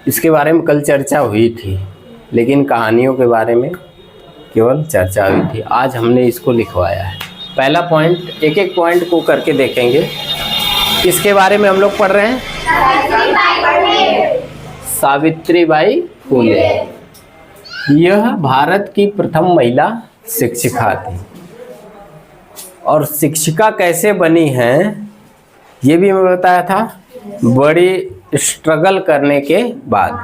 इसके बारे में कल चर्चा हुई थी, लेकिन कहानियों के बारे में केवल चर्चा हुई थी। आज हमने इसको लिखवाया है। पहला पॉइंट, एक एक पॉइंट को करके देखेंगे। किसके बारे में हम लोग पढ़ रहे हैं? सावित्रीबाई फुले। यह भारत की प्रथम महिला शिक्षिका थी। और शिक्षिका कैसे बनी है ये भी मैं बताया था, बड़ी स्ट्रगल करने के बाद।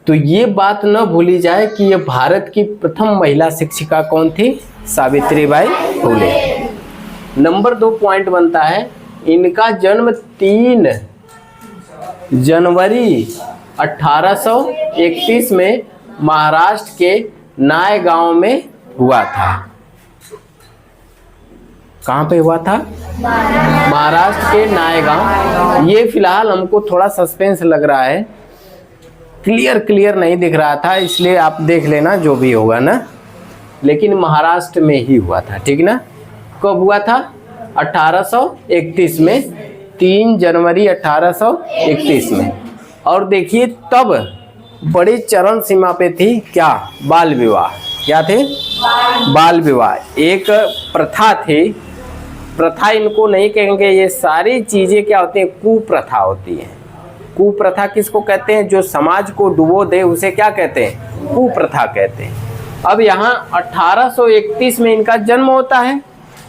तो ये बात न भूली जाए कि ये भारत की प्रथम महिला शिक्षिका कौन थी? सावित्रीबाई फुले। नंबर 2 पॉइंट बनता है, इनका जन्म 3 जनवरी 1831 में महाराष्ट्र के नायगांव में हुआ था। कहाँ पे हुआ था? महाराष्ट्र के नायगांव। ये फिलहाल हमको थोड़ा सस्पेंस लग रहा है, क्लियर नहीं दिख रहा था, इसलिए आप देख लेना जो भी होगा ना। लेकिन महाराष्ट्र में ही हुआ था, ठीक ना? कब हुआ था? 1831 में, 3 जनवरी 1831 में। और देखिए तब बड़ी चरम सीमा पे थी क्या? बाल विवाह। क्या थे? बाल विवाह एक प्रथा थी। प्रथा इनको नहीं कहेंगे, ये सारी चीजें क्या होती हैं? कुप्रथा होती हैं। कुप्रथा किसको कहते हैं? जो समाज को डुबो दे उसे क्या कहते हैं? कुप्रथा कहते हैं। अब यहाँ 1831 में इनका जन्म होता है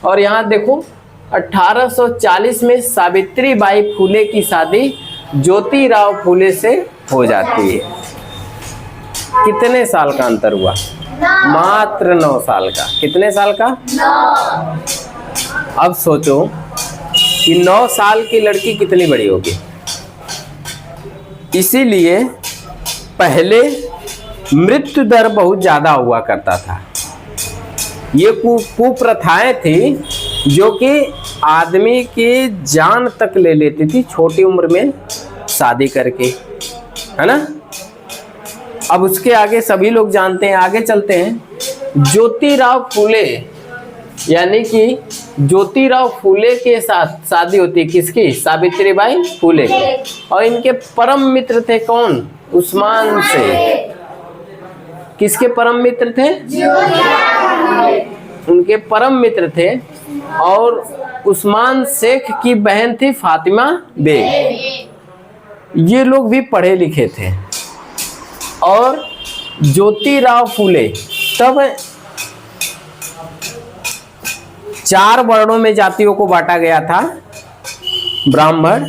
और यहाँ देखो 1840 में सावित्रीबाई फुले की शादी ज्योतिराव फुले से हो जाती है। कितने साल का अंतर हुआ? मात्र 9 साल का। कितने साल का? 9। अब सोचो कि 9 साल की लड़की कितनी बड़ी होगी। इसीलिए पहले मृत्यु दर बहुत ज्यादा हुआ करता था। ये कुप्रथाएं थी जो कि आदमी की जान तक ले लेती थी छोटी उम्र में शादी करके, है ना? अब उसके आगे सभी लोग जानते हैं, आगे चलते हैं। ज्योतिराव फुले, यानी कि ज्योतिराव फुले के साथ शादी होती है। किसकी? सावित्रीबाई फुले के। और इनके परम मित्र थे कौन? उस्मान शेख। किसके परम मित्र थे? उनके परम मित्र थे। और उस्मान शेख की बहन थी फातिमा बेग। ये लोग भी पढ़े लिखे थे। और ज्योतिराव फुले तब 4 वर्णों में जातियों को बांटा गया था, ब्राह्मण,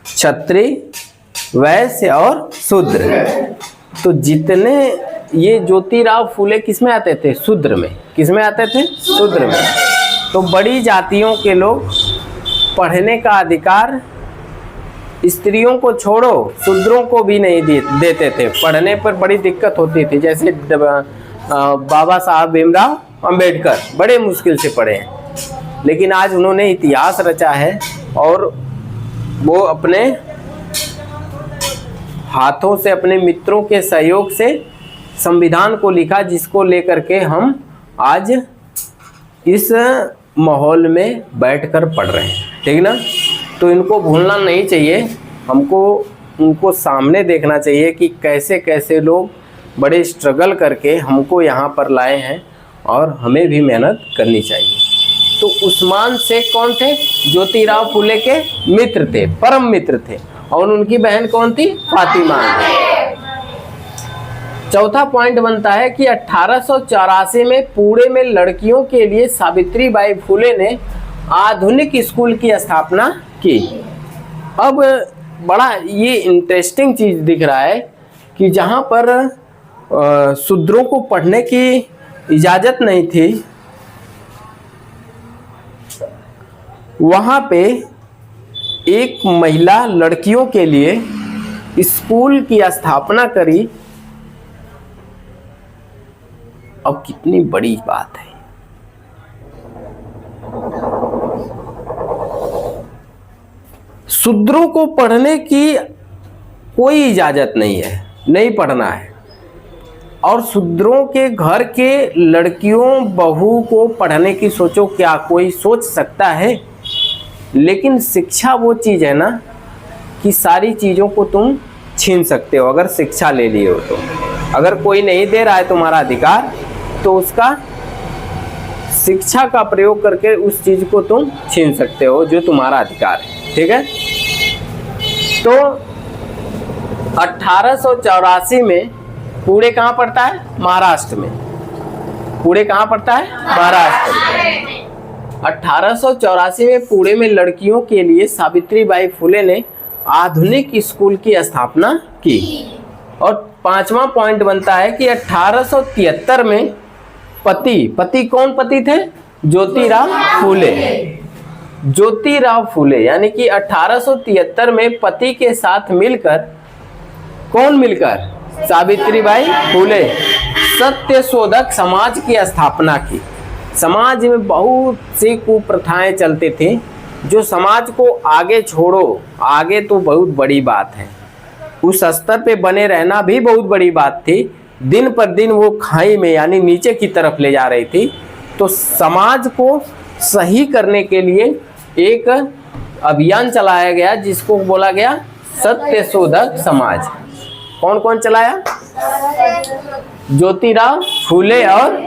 क्षत्रिय, वैश्य और शूद्र। तो जितने ये ज्योतिराव फुले किसमें आते थे? शूद्र में। किसमें आते थे? शूद्र में। तो बड़ी जातियों के लोग पढ़ने का अधिकार स्त्रियों को छोड़ो शूद्रों को भी नहीं देते थे। पढ़ने पर बड़ी दिक्कत होती थी। जैसे बाबा साहब भीमराव अंबेडकर बड़े मुश्किल से पढ़े हैं, लेकिन आज उन्होंने इतिहास रचा है और वो अपने हाथों से, अपने मित्रों के सहयोग से संविधान को लिखा, जिसको लेकर के हम आज इस माहौल में बैठकर पढ़ रहे हैं, ठीक ना? तो इनको भूलना नहीं चाहिए। हमको उनको सामने देखना चाहिए कि कैसे कैसे लोग बड़े स्ट्रगल करके हमको यहाँ पर लाए हैं और हमें भी मेहनत करनी चाहिए। तो उस्मान शेख कौन थे? ज्योतिराव फुले के मित्र थे, परम मित्र थे। और उनकी बहन कौन थी? फातिमा। चौथा पॉइंट बनता है कि 1884 में पुणे में लड़कियों के लिए सावित्रीबाई फुले ने आधुनिक स्कूल की स्थापना की। अब बड़ा ये इंटरेस्टिंग चीज दिख रहा है कि जहाँ पर शूद्रों को पढ़ने की इजाजत नहीं थी, वहाँ पे एक महिला लड़कियों के लिए स्कूल की स्थापना करी। अब कितनी बड़ी बात है। शूद्रों को पढ़ने की कोई इजाजत नहीं है, नहीं पढ़ना है। और शूद्रों के घर के लड़कियों बहू को पढ़ने की सोचो, क्या कोई सोच सकता है? लेकिन शिक्षा वो चीज़ है ना कि सारी चीज़ों को तुम छीन सकते हो अगर शिक्षा ले लिए हो तो। अगर कोई नहीं दे रहा है तुम्हारा अधिकार तो उसका शिक्षा का प्रयोग करके उस चीज को तुम छीन सकते हो जो तुम्हारा अधिकार है। ठीक है, तो 1884 में पुणे कहाँ पड़ता है? महाराष्ट्र में। पुणे कहाँ पड़ता है? महाराष्ट्र में। 1884 में पुणे में लड़कियों के लिए सावित्रीबाई फुले ने आधुनिक स्कूल की स्थापना की। और 5वां पॉइंट बनता है कि 1873 में पति कौन पति थे? ज्योतिराव फुले। ज्योतिराव फुले यानी कि 1873 में पति के साथ मिलकर, कौन मिलकर? सावित्रीबाई फुले सत्यशोधक समाज की स्थापना की। समाज में बहुत सी कुप्रथाएं चलती थी जो समाज को आगे छोड़ो, आगे तो बहुत बड़ी बात है, उस स्तर पे बने रहना भी बहुत बड़ी बात थी। दिन पर दिन वो खाई में यानी नीचे की तरफ ले जा रही थी। तो समाज को सही करने के लिए एक अभियान चलाया गया जिसको बोला गया सत्यशोधक समाज। कौन कौन चलाया? ज्योतिराव फुले और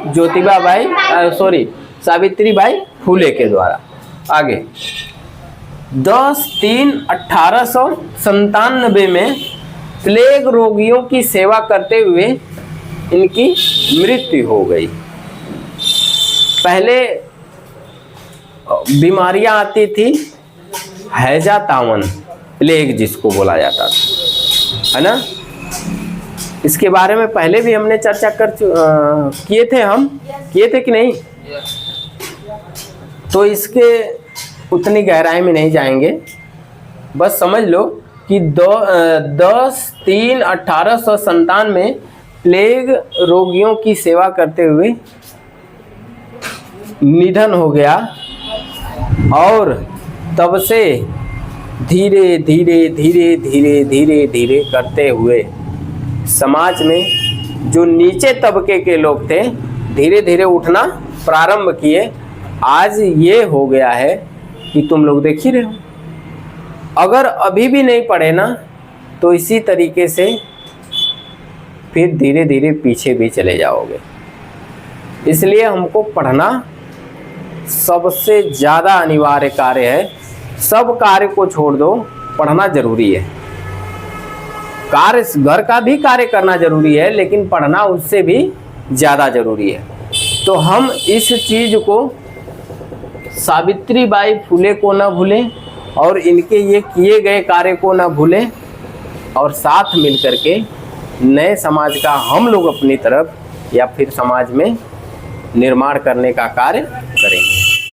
सावित्रीबाई फुले के द्वारा। आगे 10/3/1897 में प्लेग रोगियों की सेवा करते हुए इनकी मृत्यु हो गई। पहले बीमारियां आती थी, हैजा तावन, प्लेग जिसको बोला जाता था, है ना। इसके बारे में पहले भी हमने चर्चा किए थे कि नहीं? तो इसके उतनी गहराई में नहीं जाएंगे, बस समझ लो कि 10/3/1897 में प्लेग रोगियों की सेवा करते हुए निधन हो गया। और तब से धीरे धीरे करते हुए समाज में जो नीचे तबके के लोग थे धीरे धीरे उठना प्रारंभ किए। आज ये हो गया है कि तुम लोग देख ही रहे हो। अगर अभी भी नहीं पढ़े ना तो इसी तरीके से फिर धीरे धीरे पीछे भी चले जाओगे। इसलिए हमको पढ़ना सबसे ज़्यादा अनिवार्य कार्य है। सब कार्य को छोड़ दो, पढ़ना जरूरी है। कार्य घर का भी कार्य करना जरूरी है, लेकिन पढ़ना उससे भी ज़्यादा जरूरी है। तो हम इस चीज़ को, सावित्रीबाई फुले को न भूलें और इनके ये किए गए कार्य को न भूलें, और साथ मिलकर के नए समाज का हम लोग अपनी तरफ या फिर समाज में निर्माण करने का कार्य करेंगे।